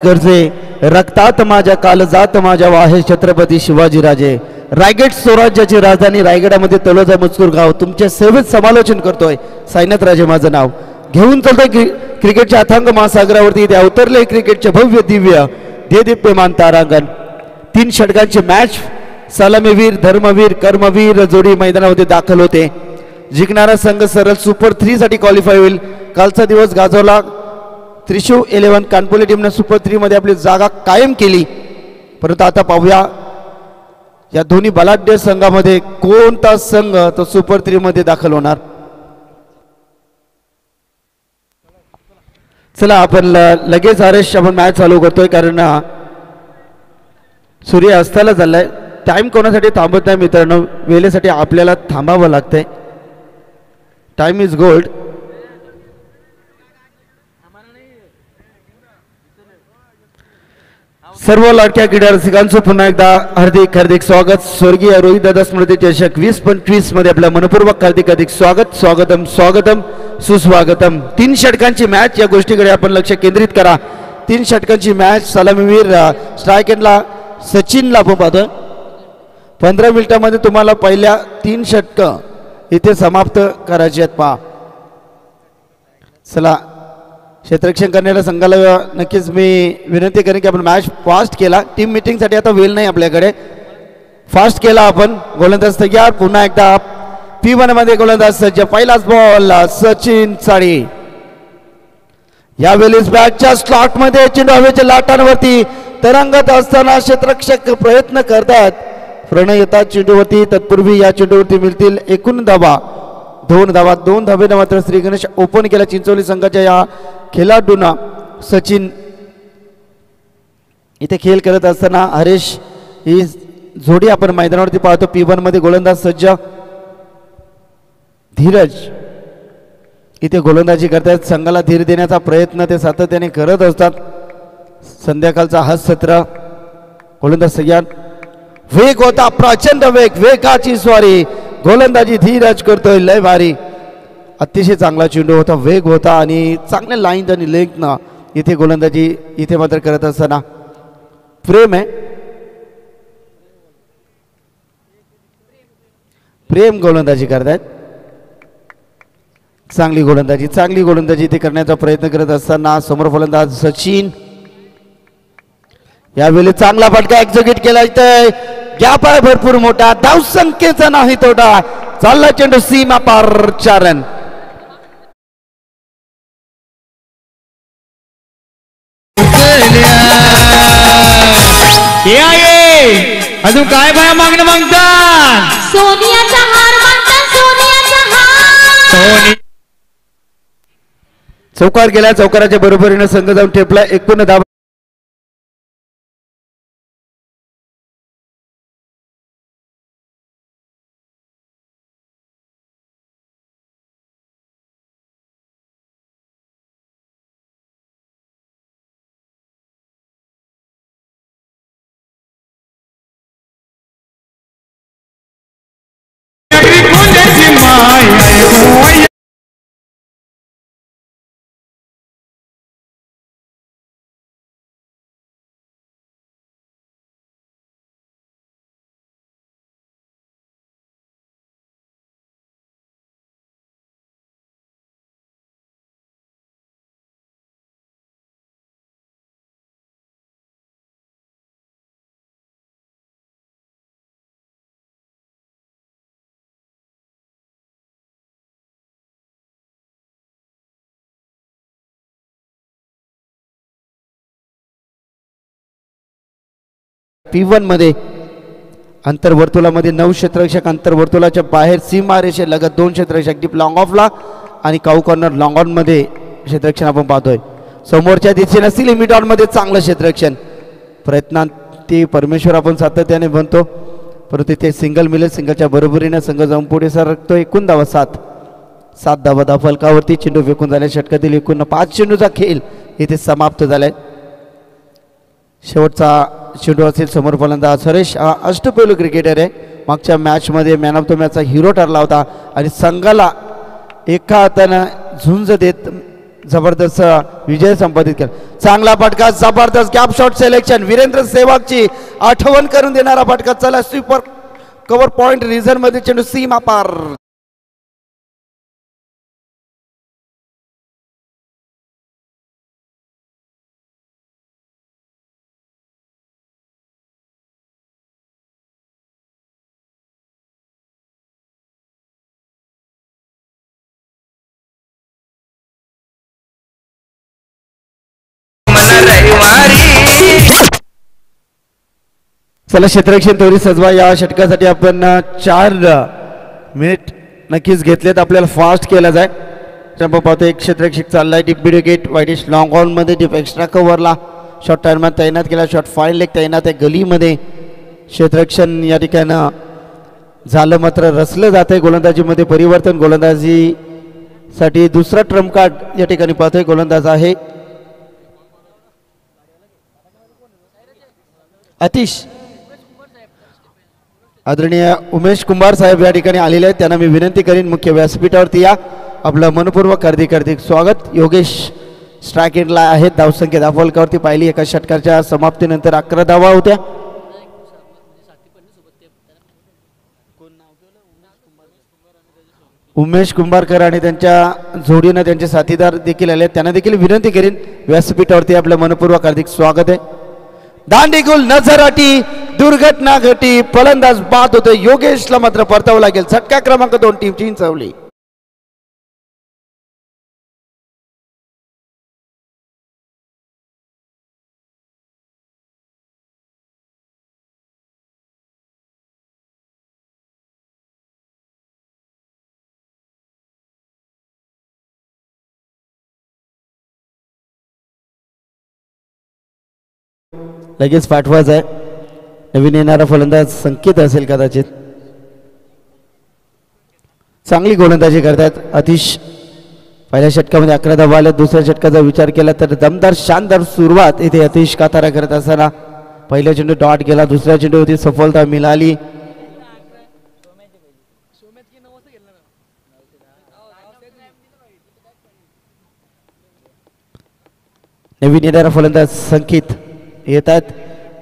गरजे रक्तात माझ्या कालजात माझ्या वाहे छत्रपती शिवाजीराजे. रायगड स्वराज्याची राजधानी रायगडामध्ये तळोजा मजकूर गाव तुमच्या सेवेत समालोचन करतोय. साईनाथ राजे माझं नाव घेऊन चालतोय क्रिकेटच्या अथांग महासागरावरती. इथे अवतरले क्रिकेटचे भव्य दिव्य देदीप्यमान तारांगण. 3 षटकांची मॅच. सलामीवीर धर्मवीर कर्मवीर जोडी मैदानामध्ये दाखल होते. जिंकणारा संघ सरळ सुपर 3 साठी क्वालिफाय होईल. कालचा दिवस गाजवला. त्रिशूळ 11 कानपुले टीमने सुपर 3 मध्ये आपली जागा कायम केली. परंतु आता पाहूया या दोन्ही बलाढ्य संघामध्ये कोणता संघ तो सुपर 3 मध्ये दाखल होणार. चला आपण लगेच हरेश आपण मॅच चालू करतोय कारण सूर्य अस्ताला चाललाय. टाइम कोणासाठी थांबत नाही मित्रांनो. वेळेसाठी आपल्याला थांबावं लागतंय. Time is gold. सर्व लाडक्या क्रीडा रसिकांचं पुन्हा एकदा हार्दिक हार्दिक स्वागत. स्वर्गीय रोहित दादा स्मृती चषक 2025 मध्ये आपल्या मनपूर्वक हार्दिक हार्दिक स्वागत. स्वागतम स्वागतम सुस्वागतम. 3 षटकांची मॅच. या गोष्टीकडे आपण लक्ष केंद्रित करा. 3 षटकांची मॅच. सलामीवीर स्ट्राईक एंडला सचिनला आपण पाहतोय. 15 मिनिटांमध्ये तुम्हाला पहिल्या 3 षटकं इथे समाप्त करायची आहेत. पहा चला क्षेत्ररक्षण करणाऱ्या संघाला नक्कीच मी विनंती करेन की आपण मॅच फास्ट केला. टीम मीटिंगसाठी आता वेळ नाही आपल्याकडे. फास्ट केला आपण. गोलंदाज तयार. पुन्हा एकदा P1 मध्ये गोलंदाज सज्ज. पहिलाच बॉल सचिन साडी. यावेळेस बॅटच्या स्लॉट मध्ये चेंडू हवेच्या लाटांवरती तरंगत असताना क्षेत्ररक्षक प्रयत्न करतात. प्रणय येतात चेंडूवरती. तत्पूर्वी या चेंडूवरती मिळतील एकूण धावा 2 धावा. 2 धावेने मात्र श्री गणेश ओपन केला चिंचोली संघाच्या या खेळाडूंना. सचिन इथे खेळ करत असताना हरेश ही जोडी आपण मैदानावरती पाहतो. P1 मध्ये गोलंदाज सज्ज. धीरज इथे गोलंदाजी करतात. संघाला धीर देण्याचा प्रयत्न ते सातत्याने करत असतात. संध्याकाळचा हा सत्र. गोलंदाज सय्याद. वेग होता प्रचंड वेग. वेगाची स्वारी. गोलंदाजी धीरज करतोय. लय भारी. अतिशय चांगला चेंडू होता. वेग होता आणि चांगल्या लाईन आणि लेगनं इथे गोलंदाजी इथे मात्र करत असताना प्रेम आहे. प्रेम गोलंदाजी करतायत. चांगली गोलंदाजी इथे करण्याचा प्रयत्न करत असताना समोर फलंदाज सचिन. यावेळी चांगला फटका एक्झिक्यूट केला. इथे गॅप आहे भरपूर मोठा. धावसंख्येचा नाही तोटा. चालला चेंडू सीमा पार. 4 रन. अजून काय बाया मागणं मागतात. सोनियाचा हार मागतात. सोनियाचा हार. चौकार गेला. चौकाराच्या बरोबरीने संघ जाऊन ठेपला. एकूण धावा P1 मध्ये अंतर्वर्तुळामध्ये 9 क्षेत्ररक्षक. अंतर्वर्तुळाच्या बाहेर सीमा रेषे लगत 2 क्षेत्ररक्षक. डीप लॉंग ऑफला आणि काऊ कॉर्नर लॉंग ऑन मध्ये क्षेत्ररक्षण आपण पाहतोय. समोरच्या दिशेने सील मिड ऑन मध्ये चांगलं क्षेत्ररक्षण. प्रयत्नांती परमेश्वर आपण सातत्याने बनतो. परंतु ते सिंगल मिळेल. सिंगलच्या बरोबरीने संघ जाऊन पुढे सरकतो. एकूण धावा 7 धावा. धाव फलकावरती चेंडू फेकून झाले. षटकातील एकूण 5 चेंडूचा खेळ इथे समाप्त झालाय. शेवटचा चेंडू असेल. समोर फलंदाज हरेश अष्टपैलू क्रिकेटर आहे. मागच्या मॅचमध्ये मॅन ऑफ द मॅचचा हिरो ठरला होता आणि संघाला एका हातानं झुंज देत जबरदस्त विजय संपादित केला. चांगला फटका, जबरदस्त गॅप शॉट सिलेक्शन, वीरेंद्र सेवागची आठवण करून देणारा फटका. चला सुपर कव्हर पॉइंट रिझन मध्ये चेंडू सीमा पार. चला क्षेत्ररक्षण त्वरित सजवा. या षटकासाठी आपण 4 मिनिट नक्कीच घेतलेत. आपल्याला फास्ट केला जाय. आपण पाहतो एक क्षेत्ररक्षक चाललाय डीप विकेट वाईटिश लॉंग ऑन मध्ये डीप एक्स्ट्रा कव्हरला शॉर्ट टायरमध्ये तैनात केला. शॉर्ट फाईन लेग तैनात आहे गलीमध्ये. क्षेत्ररक्षण या ठिकाणी झालं मात्र रचलं जात आहे. गोलंदाजीमध्ये परिवर्तन. गोलंदाजीसाठी दुसरा ट्रम्प कार्ड या ठिकाणी पाहतोय. गोलंदाज आहे अतिश. आदरणीय उमेश कुंभार साहेब या ठिकाणी आलेले आहेत. त्यांना मी विनंती करीन मुख्य व्यासपीठावरती या. आपलं मनपूर्वक हार्दिक हार्दिक स्वागत. योगेश स्ट्राईक एंडला आहेत. धावसंख्या धावफलकावरती पाहिली. एका षटकाच्या समाप्तीनंतर 11 धावा होत्या. उमेश कुंभारकर आणि त्यांच्या जोडीनं त्यांचे साथीदार देखील आले. त्यांना देखील विनंती करीन व्यासपीठावरती आपलं मनपूर्वक हार्दिक स्वागत आहे. दांडीगुल नजराटी दुर्घटना घटी. फलंदाज बाद होते. योगेशला मात्र परतावं लागेल. षटका क्रमांक 2 टीमची इंचावली. लगेच पाठवायचं आहे. नवीन येणारा फलंदाज संकेत असेल कदाचित. चांगली गोलंदाजी करतात अतिश. पहिल्या षटकामध्ये 11 धावा आल्या. दुसऱ्या षटकाचा विचार केला तर दमदार शानदार सुरुवात इथे अतिश कातारा करत असताना पहिला चेंडू डॉट गेला. दुसऱ्या चेंडूवरती सफलता मिळाली. नवीन येणारा फलंदाज संकेत येतात.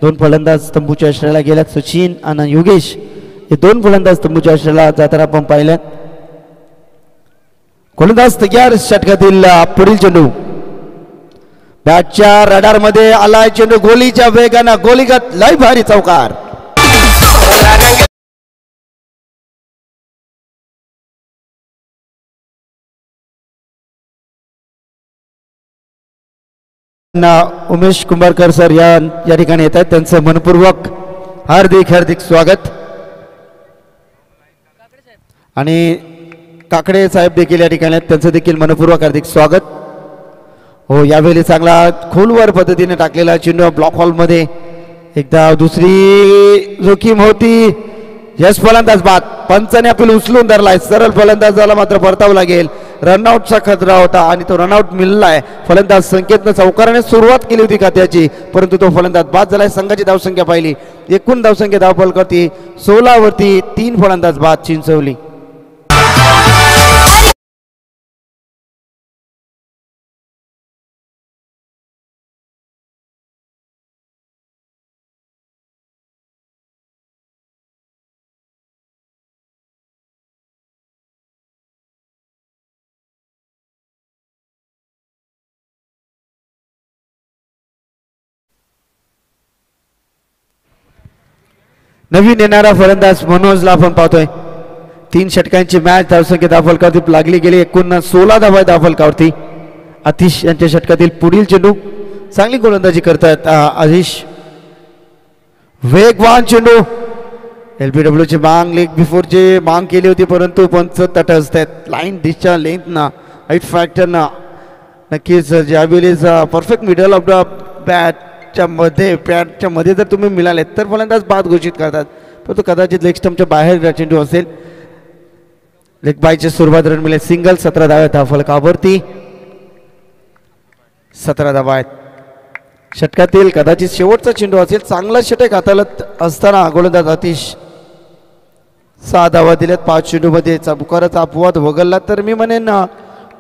2 फलंदाज तंबूच्या आश्रयाला गेल्यात. सचिन आणि योगेश हे 2 फलंदाज तंबूच्या आश्रयाला जाताना आपण पाहिल्यात. गोलंदाज तयार. षटकातील पुढील चेंडू बॅटच्या रडार मध्ये आलाय. चेंडू गोलीच्या वेगानं गोलीगत लय भारी चौकार. उमेश कुंभारकर सर या ठिकाणी येत आहेत. त्यांचं मनपूर्वक हार्दिक हार्दिक स्वागत. आणि काकडे साहेब देखील या ठिकाणी आहेत. त्यांचं देखील मनपूर्वक हार्दिक स्वागत. हो यावेळी चांगला खोलवर पद्धतीने टाकलेला चेंडू ब्लॉक हॉलमध्ये. एकदा दुसरी जोखीम होती. यश फलंदाज बाद. पंचाने अपील उचलून धरलाय. सरळ फलंदाजाला मात्र परतावं लागेल. रनआउटचा खतरा होता आणि तो रनआउट मिळालाय. फलंदाज संकेतनं चौकाराने सुरुवात केली होती खात्याची परंतु तो फलंदाज बाद झालाय. संघाची धावसंख्या पाहिली. एकूण धावसंख्या धावफलकावरती 16 वरती 3 फलंदाज बाद चिंचवली. नवीन येणारा फलंदाज मनोजला आपण पाहतोय. 3 षटकांची मॅच. धावसंख्या धावफलकावरती लागली गेली. एकूण 16 धावा धावफलकावरती. आतिश यांच्या षटकातील पुढील चेंडू. चांगली गोलंदाजी करतायत आतिश. वेगवान चेंडू. LBWची मांग लेग बिफोरची मांग केली होती परंतु पंच तटस्थ आहेत. लाईन डिशच्या लेंथना हाईट फॅक्टरना नक्कीच ज्यावेळेस परफेक्ट मिडल ऑफ द बॅटच्या मध्ये जर तुम्ही मिळाले तर फलंदाज बाद घोषित करतात परंतु कदाचित लेग स्टंपच्या बाहेर चेंडू असेल. लेग बायची सुरुवात रन मिळेल. सिंगल. 17 धावा धावफलकावरती. 17 धावा आहेत. षटकातील कदाचित शेवटचा चेंडू असेल. चांगला षटक हाताळत असताना गोलंदाज आतिश 6 धावा दिल्यात. 5 चेंडूमध्ये चमकाराचा अपवाद वगळला तर मी म्हणेन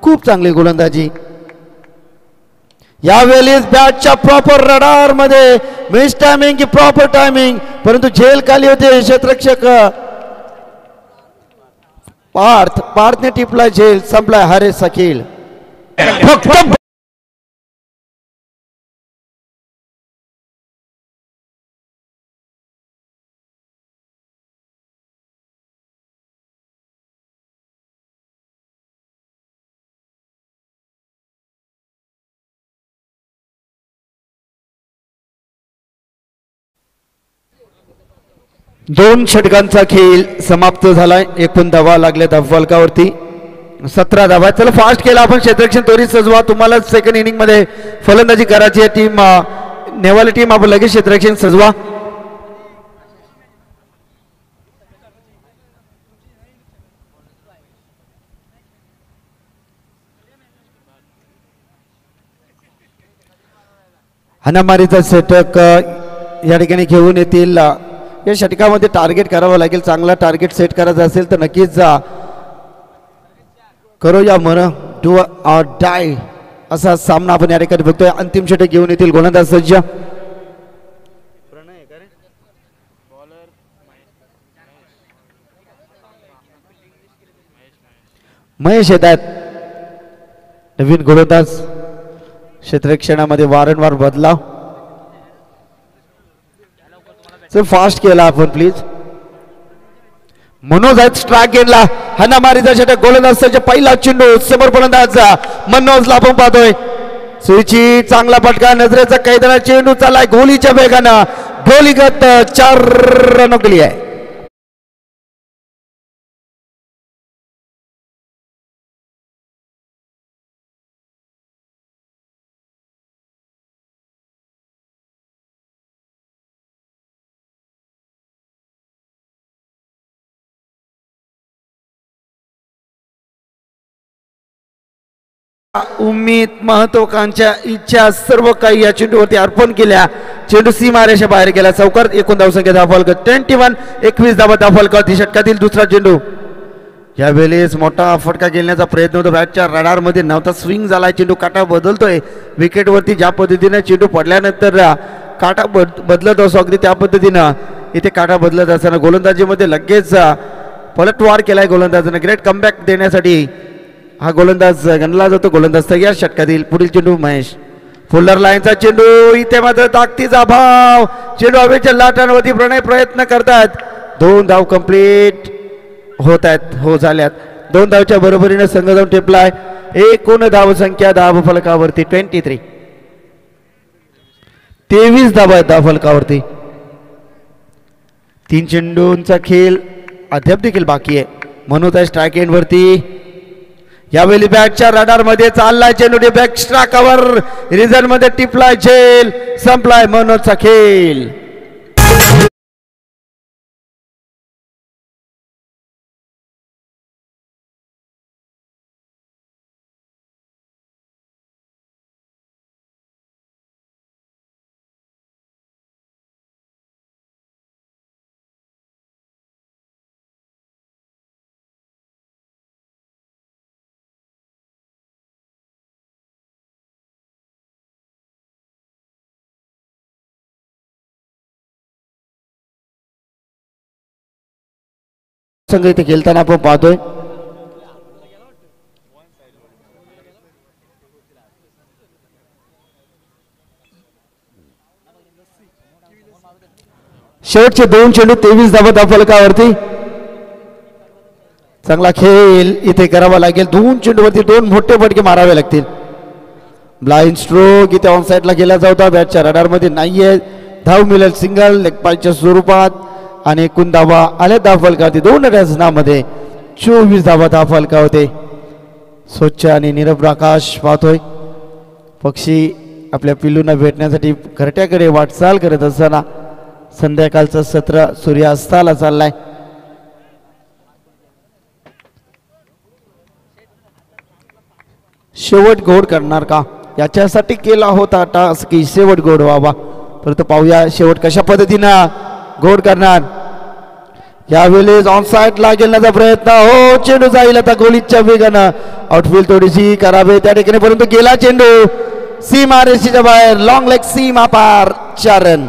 खूप चांगली गोलंदाजी यावेळी बॅटच्या प्रॉपर रडार मध्ये मिस टायमिंग की प्रॉपर टायमिंग, परंतु झेल खाली होते क्षेत्ररक्षक पार्थने टिपला झेल, संपला हरेश सखील. फक्त दोन षटकांचा खेळ समाप्त झालाय. एकूण धावा लागल्या धावफलकावरती 17 धावा. चला फास्ट केला आपण. क्षेत्ररक्षण त्वरित सजवा. तुम्हाला सेकंड इनिंग मध्ये फलंदाजी करायची आहे. टीम नेवाली टीम आपण लगेच क्षेत्ररक्षण सजवा. हाणामारीचा षटक या ठिकाणी घेऊन येतील. या षटकामध्ये टार्गेट करावं लागेल. चांगला टार्गेट सेट करायचा असेल तर नक्कीच करूया मर डू ऑर डाय असा सामना आपण या ठिकाणी बघतोय. अंतिम षटक घेऊन येतील गोलंदाज सज्ज. महेश येत आहेत. नवीन गोलंदाज. क्षेत्ररक्षणामध्ये वारंवार बदलाव. फास्ट केला आपण प्लीज. मनोज आहेत स्ट्राईक गेला. हाणामारीचा षटक गोलंदाज पहिला चेंडू समोर फलंदाज मनोजला आपण पाहतोय. सुईची चांगला फटका. नजरेचा कैदाना चेंडू चाललाय गोलीच्या वेगानं. गोलीगत 4 रन केली आहे. उम्मीद महत्वाकांक्षा इच्छा सर्व काही या चेंडूवरती अर्पण केल्या. चेंडू सीमारेषा बाहेर गेला. चौकार. एकूण धावसंख्या धावफलक 21. 21 धावा धावफलक. षटकातील दुसरा चेंडू. यावेळेस मोठा फटका घेण्याचा प्रयत्न होतो. बॅटच्या रडार मध्ये नव्हता. स्विंग झालाय. चेंडू काटा बदलतोय. विकेटवरती ज्या पद्धतीने चेंडू पडल्यानंतर काटा बदलत असो अगदी त्या पद्धतीनं इथे काटा बदलत असताना गोलंदाजीमध्ये लगेच पलटवार केलाय गोलंदाजानं. ग्रेट कमबॅक देण्यासाठी हा गोलंदाज गणला जातो. गोलंदाज तयार. षटकातील पुढील चेंडू महेश. फुल्लर लाईनचा चेंडू. इथे मात्र ताकदीचा अभाव. चेंडू हवेच्या लाटांवरती प्रणय प्रयत्न करतात. 2 धाव कंप्लीट होत आहेत. हो झाल्यात. 2 धावच्या बरोबरीने संघ जाऊन टेपलाय. एकूण धावसंख्या धावफलकावरती 23. 23 धावा आहेत धावफलकावरती. 3 चेंडूंचा खेळ अद्याप देखील बाकी आहे. मनोज आहे स्ट्राईक एंड वरती. यावेळी बॅटच्या रडार मध्ये चाललाय चेंडू. बॅक एक्स्ट्रा कव्हर रिझल्ट मध्ये टिपलाय झेल. संपलाय मनोजचा खेळ. संघ इथे खेळताना आपण पाहतोय. शेवटचे 2 चेंडू 23 धावा धावफलकावरती. चांगला खेळ इथे करावा लागेल. 2 चेंडूवरती 2 मोठे फटके मारावे लागतील. ब्लाइंड स्ट्रोक इथे ऑन साइडला गेला जाता. बॅटच्या रडार मध्ये नाहीये. धाव मिळेल सिंगल लेग पायच्या स्वरूपात. आणि एकूण धावा आल्या धावफलकावरती 2 रचनामध्ये 24 धावा धावफलका होते. स्वच्छ आणि नीरव आकाश पाहतोय. पक्षी आपल्या पिल्लूंना भेटण्यासाठी घरट्याकडे वाटचाल करत असताना संध्याकाळचं सत्र सूर्यास्ताला चाललाय. शेवट गोड करणार का याच्यासाठी केला होता टास्क की शेवट गोड व्हावा. परंतु पाहूया शेवट कशा पद्धतीनं गोड करणार. यावेळेस ऑन साइड ला गेल्याचा प्रयत्न. हो चेंडू जाईल आता गोलीच्या वेगानं. आउटफील्ड थोडीशी करावे त्या ठिकाणी परंतु गेला चेंडू. सीमा रेषेच्या बाहेर लॉंग लेग सीमा पार 4 रन.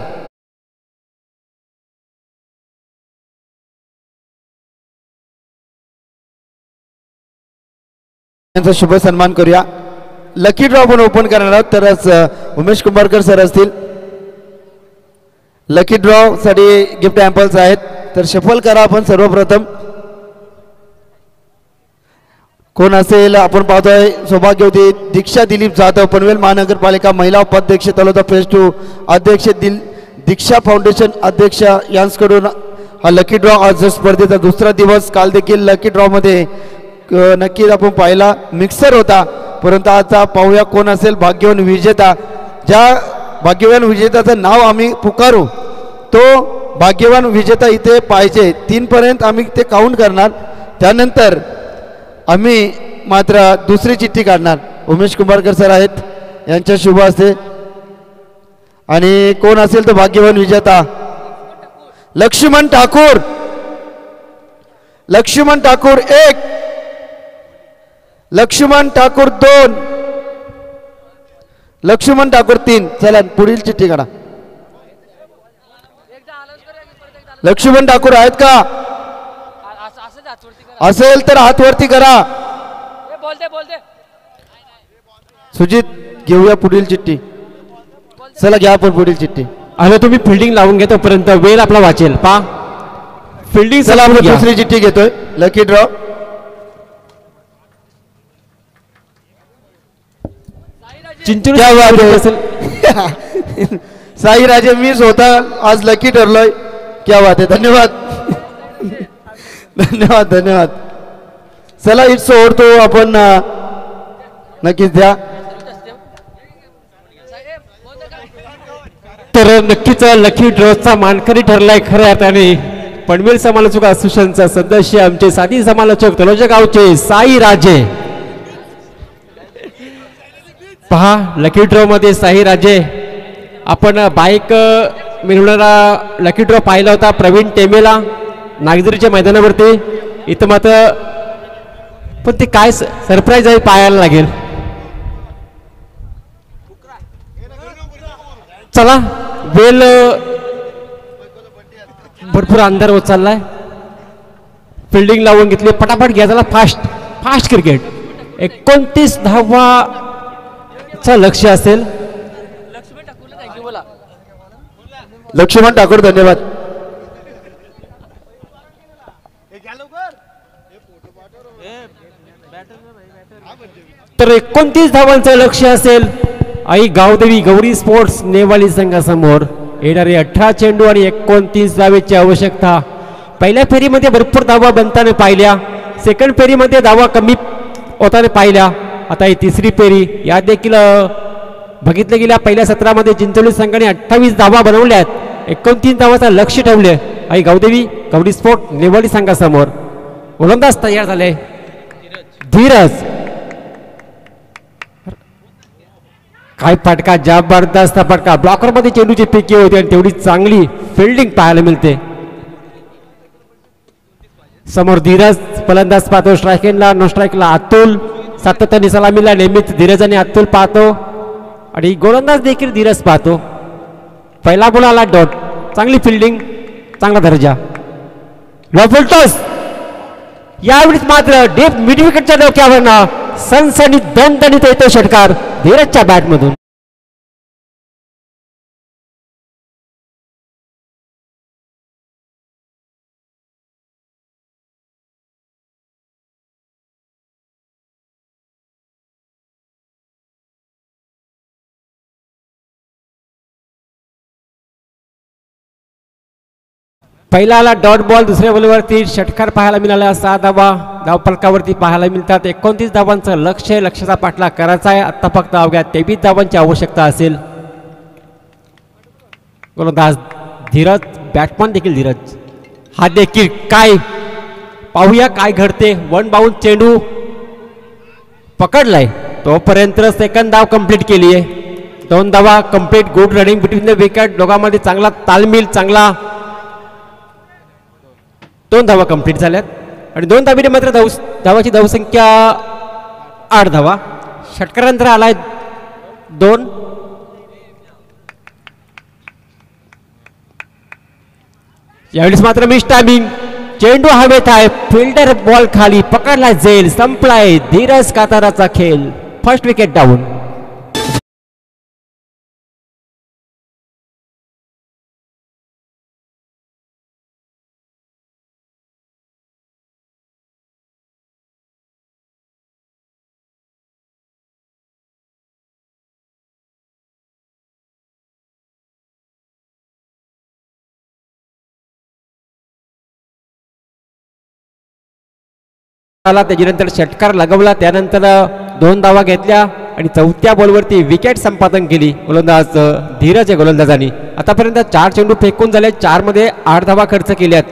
त्यांचा शुभ सन्मान करूया. लकी ड्रॉ पण ओपन करणार आहोत तरच उमेश कुंभारकर सर असतील. लकी ड्रॉ साठी गिफ्ट ॲम्पल्स आहेत तर शफल करा आपण सर्वप्रथम. कोण असेल आपण पाहतोय. सौभाग्यवती दीक्षा दिलीप जाधव पनवेल महानगरपालिका महिला उपाध्यक्ष तलोदा फेज 2 अध्यक्ष दीक्षा फाउंडेशन अध्यक्ष यांच्याकडून हा लकी ड्रॉ आज स्पर्धेचा दुसरा दिवस. काल देखील लकी ड्रॉ मध्ये नक्कीच आपण पाहिला मिक्सर होता परंतु आता पाहूया कोण असेल भाग्यवान विजेता. ज्या भाग्यवान विजेत्याचं नाव आम्ही पुकारू तो भाग्यवान विजेता इथे पाहिजे. 3 पर्यंत आम्ही ते काउंट करणार त्यानंतर आम्ही मात्र दुसरी चिठ्ठी काढणार. उमेश कुंभारकर सर आहेत यांच्या शुभ हस्ते आणि कोण असेल तो भाग्यवान विजेता. लक्ष्मण ठाकूर. लक्ष्मण ठाकूर 1, लक्ष्मण ठाकूर 2, लक्ष्मण ठाकूर 3. चला पुढील चिठ्ठी काढा. लक्ष्मण ठाकूर आहेत का? असेल तर हात वरती करा. सुजित घेऊया पुढील चिठ्ठी. चला घ्या आपण पुढील चिठ्ठी. आता तुम्ही फिल्डिंग लावून घ्या तोपर्यंत वेळ आपला वाचेल. पा फिल्डिंग. चला आपण दुसरी चिठ्ठी घेतोय. लकी ड्रॉ चिंचणी साई राजे मी स्वतः आज लकी ठरलोय. क्या बात आहे. धन्यवाद धन्यवाद धन्यवाद. चला इट्स ओव्हर तो आपण नक्कीच द्या. तर नक्कीच लकी ड्रॉचा मानकरी ठरलाय खऱ्या अर्थाने पनवेल समालोचक असोसिएशनचा सदस्य आमचे साथी समालोचक तलोजा गावचे साई राजे. पहा लकी ड्रॉ मध्ये साई राजे आपण बाईक मिळवणारा लकी ड्रॉ पाहिला होता प्रवीण टेमेला नागझरीच्या मैदानावरती. इथं मात्र पण ते काय सरप्राईज आहे पाहायला लागेल. चला वेल भरपूर अंधार होत चाललाय. फिल्डिंग लावून घेतली पटापट घ्या. चला फास्ट फास्ट क्रिकेट. 29 धावाचा लक्ष्य असेल. लक्ष्मण ठाकूर धन्यवाद. तर 29 धावांचं लक्ष्य असेल. आई गावदेवी गौरी स्पोर्ट्स नेवाली संघासमोर येणारे 18 चेंडू आणि 29 धावेची आवश्यकता. पहिल्या फेरीमध्ये भरपूर धावा बनताना पाहिल्या. सेकंड फेरीमध्ये धावा कमी होताना पाहिल्या. आता ही तिसरी फेरी या देखील बघितलं गेल्या. पहिल्या सत्रामध्ये चिंचोली संघाने 28 धावा बनवल्यात. 29 धावाचं लक्ष्य ठेवले. आई गावदेवी गौरी स्पोर्ट नेवाली संघासमोर गोलंदाज तयार झाले. धीरज काय फटका जबरदस्त फटका. ब्लॉकर मध्ये चेंडूची पिके होती आणि तेवढी चांगली फिल्डिंग पाहायला मिळते. समोर धीरज फलंदाज पाहतो. स्ट्रायकिंगला नो स्ट्राईकला अतुल. सातत्याने सलामीला नेहमीच धीरज आणि अतुल पाहतो आणि गोलंदाज देखील धीरज पाहतो. पहिला बॉल आला डॉट. चांगली फिल्डिंग चांगला दर्जा. फुलटॉस यावेळीच मात्र डीप मिड विकेटच्या डोक्यावर सनसनी दणदणीत येतो षटकार धीरजच्या बॅटमधून. पहिला आला डॉट बॉल. दुसऱ्या बॉलवरती षटकार पाहायला मिळाला. 6 धावा धावफलकावरती पाहायला मिळतात. 29 धावांचं लक्ष्य. लक्ष्याचा पाठलाग करायचा आहे. आत्ता फक्त अवघ्या 23 धावांची आवश्यकता असेल. गोलंदाज धीरज बॅट्समन देखील धीरज. हा देखील काय पाहूया काय घडते. 1 बाउंड चेंडू पकडलाय तोपर्यंत सेकंड धाव कंप्लीट केली आहे. 2 धावा complete. Good running between the wicket. दोघांमध्ये चांगला तालमील चांगला. 2 धावा कंप्लीट झाल्यात आणि 2 धाबीने मात्र धावाची धावसंख्या 8 धावा. षटकारानंतर आलाय 2. यावेळेस मात्र मिस टायमिंग. चेंडू हवेत आहे, फिल्डर बॉल खाली पकडला जाईल. संपलाय धीरज काताराचा खेळ. First wicket down. त्याच्यानंतर षटकार लगवला, त्यानंतर 2 धावा घेतल्या आणि 4थ्या बॉलवरती विकेट संपादन केली गोलंदाज धीरज या गोलंदाजांनी. आतापर्यंत 4 चेंडू फेकून झाले, 4 मध्ये 8 धावा खर्च केल्यात.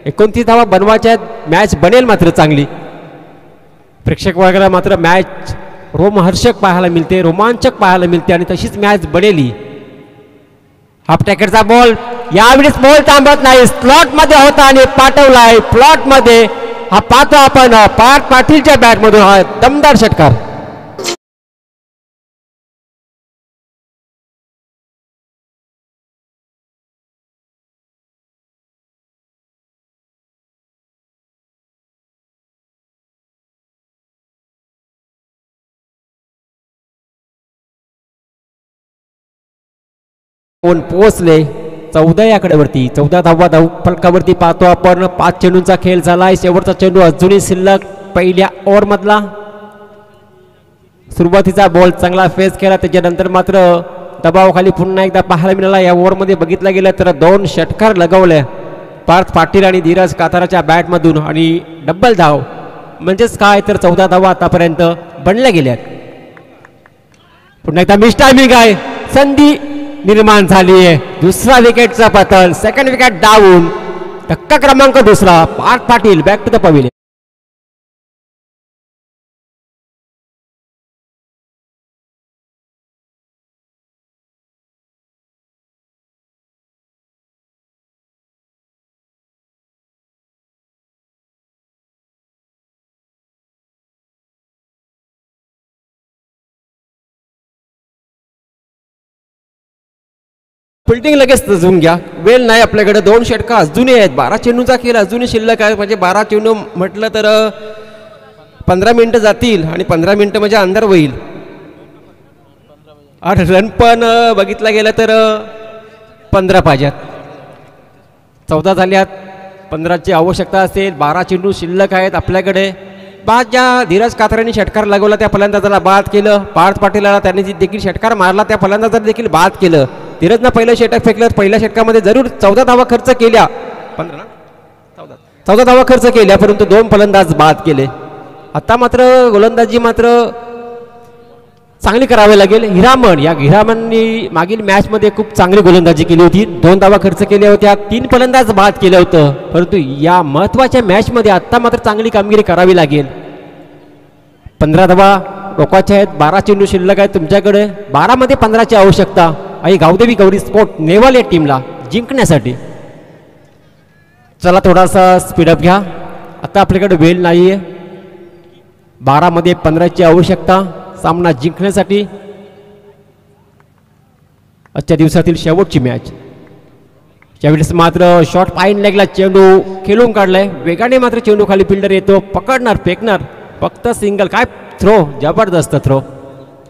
29 धावा बनवायच्या. मॅच बनेल मात्र चांगली. प्रेक्षक वर्गाला मात्र मॅच रोमहर्षक पाहायला मिळते, रोमांचक पाहायला मिळते आणि तशीच मॅच बनेली. हाफ टॅकेटचा बॉल, यावेळेस बॉल थांबत नाही, स्लॉट मध्ये होता आणि पाठवलाय फ्लॉट मध्ये. हा पाहतो आपण पार्थ पाटीलच्या बॅट मधून हा दमदार षटकार. कोण पोहोचले 14 या कडेवरती. 14 धावा फलकावरती पाहतो आपण. 5 चेंडूंचा खेळ झालाय. शेवटचा चेंडू अजूनही शिल्लक पहिल्या ओव्हर मधला. सुरुवातीचा बॉल चांगला फेस केला, त्याच्यानंतर मात्र दबावाखाली पुन्हा एकदा पाहायला मिळाला. या ओव्हर मध्ये बघितलं गेलं तर 2 षटकार लगवले पार्थ पाटील आणि धीरज काताराच्या बॅट मधून आणि डबल धाव. म्हणजेच काय तर 14 धावा आतापर्यंत बनल्या गेल्यात. पुन्हा एकदा मिस टायमिंग आहे, संधी निर्माण झाली आहे. दुसरा विकेटचा पतन. Second wicket down. धक्का क्रमांक 2. Parth Patil back to the pavilion. Fielding लगेच सजवून घ्या, वेळ नाही आपल्याकडे. 2 षटका अजूनही आहेत. 12 चेंडूचा खेळ अजूनही शिल्लक आहे. म्हणजे 12 चेंडू म्हटलं तर 15 मिनिटं जातील आणि 15 मिनिटं म्हणजे अंदर होईल. 8 रन पण बघितलं गेलं तर 15 पाहिजेत. 14 झाल्यात, 15ची आवश्यकता असेल. 12 चेंडू शिल्लक आहेत आपल्याकडे. बाद ज्या धीरज कातारांनी षटकार लागवला त्या फलंदाजाला बाद केलं. पार्थ पाटीलला त्यांनी देखील षटकार मारला, त्या फलंदाजाला देखील बाद केलं. धीरजनं पहिलं षटक फेकलं. पहिल्या षटकामध्ये जरूर 14 धावा खर्च केल्या. 14 धावा खर्च केल्या, परंतु 2 फलंदाज बाद केले. आता मात्र गोलंदाजी मात्र चांगली करावी लागेल. हिरामण, या हिरामणनी मागील मॅच मध्ये खूप चांगली गोलंदाजी केली होती. 2 धावा खर्च केल्या होत्या, 3 फलंदाज बाद केलं होतं. परंतु या महत्वाच्या मॅच मध्ये आता मात्र चांगली कामगिरी करावी लागेल. 15 धावा रोकाच्या आहेत. 12 चेंडू शिल्लक आहेत तुमच्याकडे. 12 मध्ये 15ची आवश्यकता आहे गावदेवी गौरी स्पोर्ट नेवाल या टीमला जिंकण्यासाठी. चला थोडासा स्पीडअप घ्या, आता आपल्याकडे वेळ नाहीये. 12 मध्ये 15ची आवश्यकता सामना जिंकण्यासाठी. आजच्या दिवसातील शेवटची मॅच. यावेळेस मात्र शॉर्ट पाईन लेगला चेंडू खेळून काढलाय. वेगाने मात्र चेंडू खाली फिल्डर येतो, पकडणार, फेकणार. फक्त सिंगल. काय थ्रो, जबरदस्त थ्रो.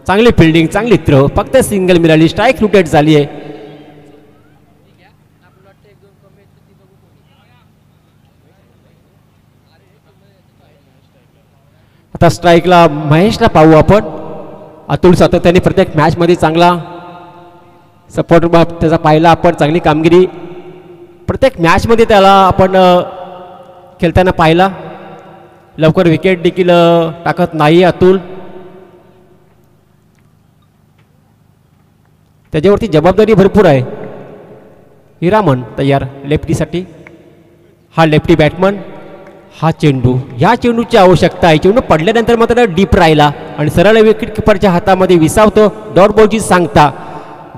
चांगली फिल्डिंग, चांगली थ्रो. फक्त सिंगल मिळाली. स्ट्राईक रोटेट झाली आहे. आता स्ट्राईकला महेशला पाहू आपण. अतुल सातत्याने प्रत्येक मॅच मध्ये चांगला सपोर्ट त्याचा पाहिला आपण. चांगली कामगिरी प्रत्येक मॅच मध्ये त्याला आपण खेळताना पाहिला. लवकर विकेट देखील टाकत नाही अतुल. त्याच्यावरती जबाबदारी भरपूर आहे. हिरामण तयार लेफ्टीसाठी. हा लेफ्टी बॅट्समन. हा चेंडू, ह्या चेंडूची आवश्यकता आहे. चेंडू पडल्यानंतर मात्र डीप राहिला आणि सरळ विकेट किपरच्या हातामध्ये विसावतो. डॉट बॉलची सांगता.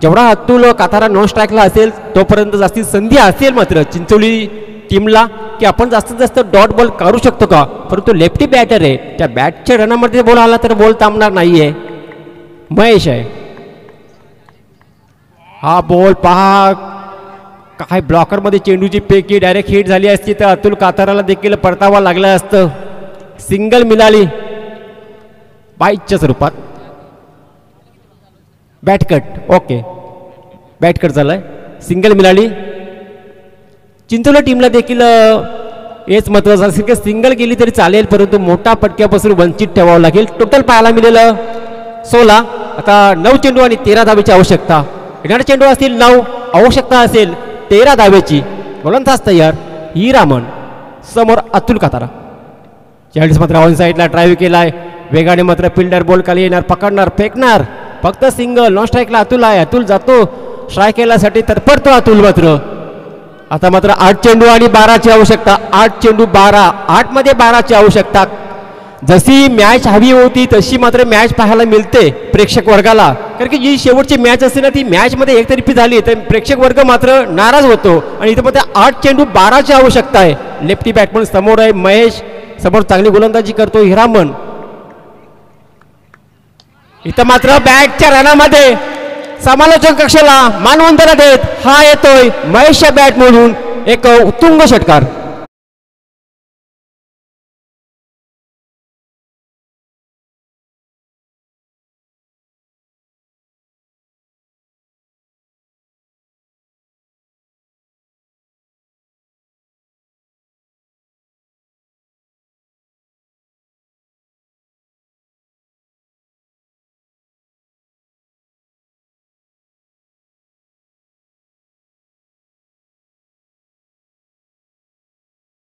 जेवढा अतुल कातारा नॉन स्ट्राईकला असेल तोपर्यंत जास्तीत संधी असेल मात्र चिंचोली टीमला की आपण जास्तीत जास्त डॉट बॉल करू शकतो का. परंतु लेफ्टी बॅटर आहे, त्या बॅटच्या रनामध्ये बॉल आला तर बॉल थांबणार नाहीये. महेश आहे. हा बॉल पहा, काय ब्लॉकरमध्ये चेंडूची पैकी डायरेक्ट हिट झाली असती तर अतुल काताराला देखील परतावा लागलं असतं. सिंगल मिळाली बाईटच्या स्वरूपात. बॅटकट, ओके बॅटकट झालाय, सिंगल मिळाली. चिंचोली टीमला देखील हेच महत्वाचं असेल की सिंगल गेली तरी चालेल, परंतु मोठा पटक्यापासून वंचित ठेवावं लागेल. टोटल पाहायला मिळेलं 16. आता 9 चेंडू आणि 13 धावेची आवश्यकता. येणारे चेंडू असतील 9, आवश्यकता असेल 13 धावेची. गोलंदाज तयार हिरामन, समोर अतुल कातारा. 40 मात्र ऑन साईडला ड्राईव्ह केलाय. वेगाने मात्र फिल्डर बॉल खाली येणार, पकडणार, फेकणार. फक्त सिंगल. नॉन स्ट्राईकला अतुल आहे. अतुल जातो स्ट्राईक केल्यासाठी तर पडतो अतुल मात्र. आता मात्र 8 चेंडू आणि 12ची आवश्यकता. 8 चेंडू 12, 8 मध्ये 12ची आवश्यकता. जशी मॅच हवी होती तशी मात्र मॅच पाहायला मिळते प्रेक्षक वर्गाला. कारण की जी शेवटची मॅच असते ना ती मॅच मध्ये एकतर्फी झाली तर प्रेक्षक वर्ग मात्र नाराज होतो. आणि इथं मात्र 8 चेंडू 12ची आवश्यकता आहे. लेफ्टी बॅटमन समोर आहे महेश, समोर चांगली गोलंदाजी करतो हिरामन. इथं मात्र बॅटच्या रनामध्ये समालोचक कक्षाला मानवंदना देत हा येतोय महेशच्या बॅट मधून एक उत्तुंग षटकार.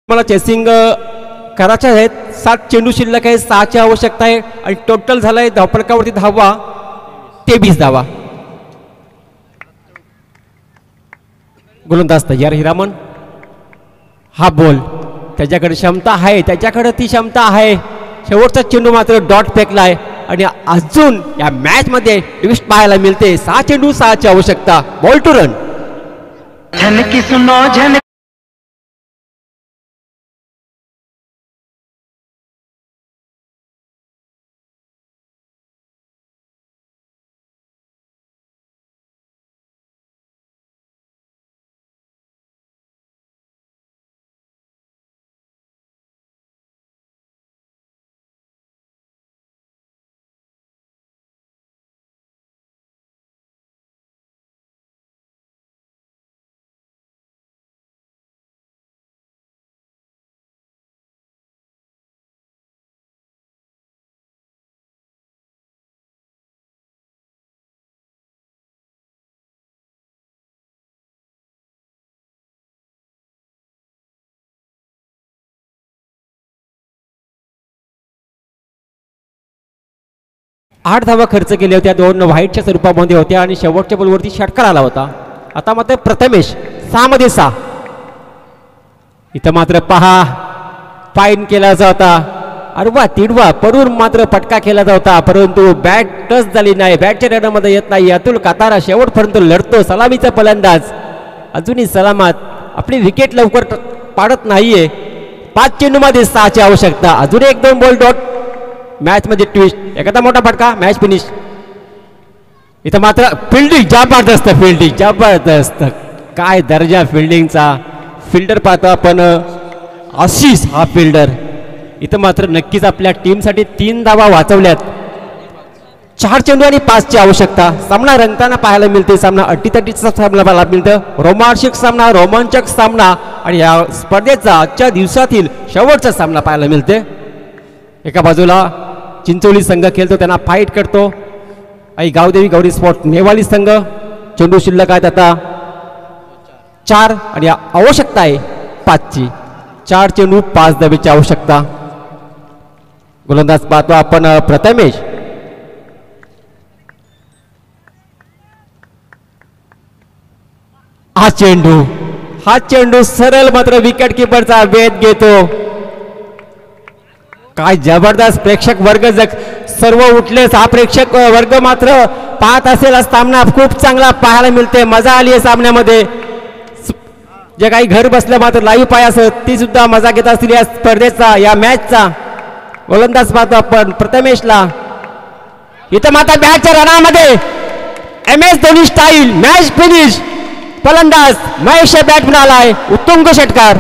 मला चेसिंग करायचे आहेत. 7 चेंडू शिल्लक आहे, 6ची आवश्यकता आहे आणि टोटल झालाय धावफलकावरती धावा 23 धावा. गोलंदाज तयार हिरामन. हा बॉल त्याच्याकडे क्षमता आहे, त्याच्याकडे ती क्षमता आहे. शेवटचा चेंडू मात्र डॉट फेकलाय आणि अजून या मॅच मध्ये ट्विस्ट पाहायला मिळते. 6 चेंडू 6ची आवश्यकता. Ball to run. झनकी सुनो झन 8 धावा खर्च केल्या होत्या, 2 व्हाईटच्या स्वरूपामध्ये होत्या आणि शेवटच्या बॉलवरती षटकार आला होता. आता मात्र प्रथमेश 6 मध्ये 6. इथं मात्र पहा फाईन केला होता. अरवा तिडवा पडून मात्र फटका केला होता, परंतु बॅट टच झाली नाही. बॅटच्या रनामध्ये येत नाही. अतुल कातारा शेवटपर्यंत लढतो. सलामीचा फलंदाज अजूनही सलामत. आपली विकेट लवकर पाडत नाहीये. 5 चेंडू मध्ये 6ची आवश्यकता. अजून 1-2 बॉल डॉट. मॅच मध्ये ट्विस्ट, एखादा मोठा फटका, मॅच फिनिश. इथं मात्र फिल्डिंग जबरदस्त, फिल्डिंग जबरदस्त. काय दर्जा फिल्डिंगचा. फिल्डर पाहतो आपण आशिष हा फिल्डर. इथं मात्र नक्कीच आपल्या टीमसाठी 3 धावा वाचवल्यात. 4 चेंडू आणि 5ची आवश्यकता. सामना रंगताना पाहायला मिळते. सामना अटीतटीचा सामना पाहायला मिळतं. रोमांचक सामना, रोमांचक सामना आणि या स्पर्धेचा आजच्या दिवसातील शेवटचा सामना पाहायला मिळते. एका बाजूला चिंचोली संघ खेळतो, त्यांना फाईट करतो आई गावदेवी गौरी स्पोर्ट्स नेवाली संघ. चेंडू शिल्लक आहेत आता 4 आणि आवश्यकता आहे 5ची. 4 चेंडू 5 धावेची आवश्यकता. गोलंदाज पाहतो आपण प्रथमेश. हा चेंडू सरळ मात्र विकेट किपरचा वेध घेतो. काय जबरदस्त प्रेक्षक वर्ग सर्व उठलेच. हा प्रेक्षक वर्ग मात्र पाहत असेल सामना खूप चांगला पाहायला मिळते. मजा आली आहे सामन्यामध्ये. जे काही घर बसल्या मात्र लाईव्ह पाय असत ती सुद्धा मजा घेत असतील या स्पर्धेचा, या मॅचचा. गोलंदाज पाहतो आपण प्रथमेशला. इथं मात्र बॅटच्या रनामध्ये MS Dhoni style match finish. फलंदाज महेश बॅट मिळालाय उत्तुंग षटकार.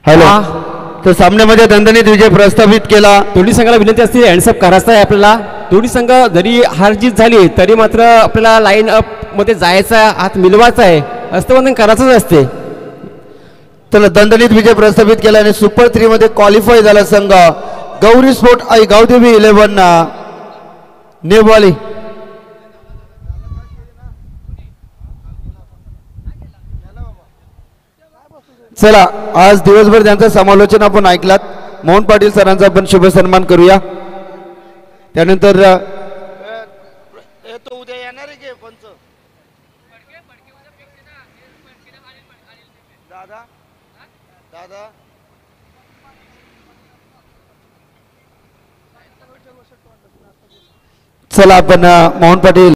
हॅलो, तर सामन्यामध्ये दणदणीत विजय प्रस्थापित केला. दोन्ही संघाला विनंती असते हँडसअप करायचं आहे आपल्याला. दोन्ही संघ जरी हारजीत झाली तरी मात्र आपल्याला लाईन अप मध्ये जायचं आहे, हात मिलवायचा आहे, हस्तबंधन करायचंच असते. तर दणदणीत विजय प्रस्थापित केला आणि सुपर 3 मध्ये क्वालिफाय झाला संघ गौरी स्पोर्ट आई गावदेवी 11 नेवाली. चला, आज दिवसभर त्यांचं समालोचन आपण ऐकलात. मोहन पाटील सरांचा आपण शुभ सन्मान करूया. त्यानंतर उद्या येणार आहे की पंच दादा दादा चला आपण मोहन पाटील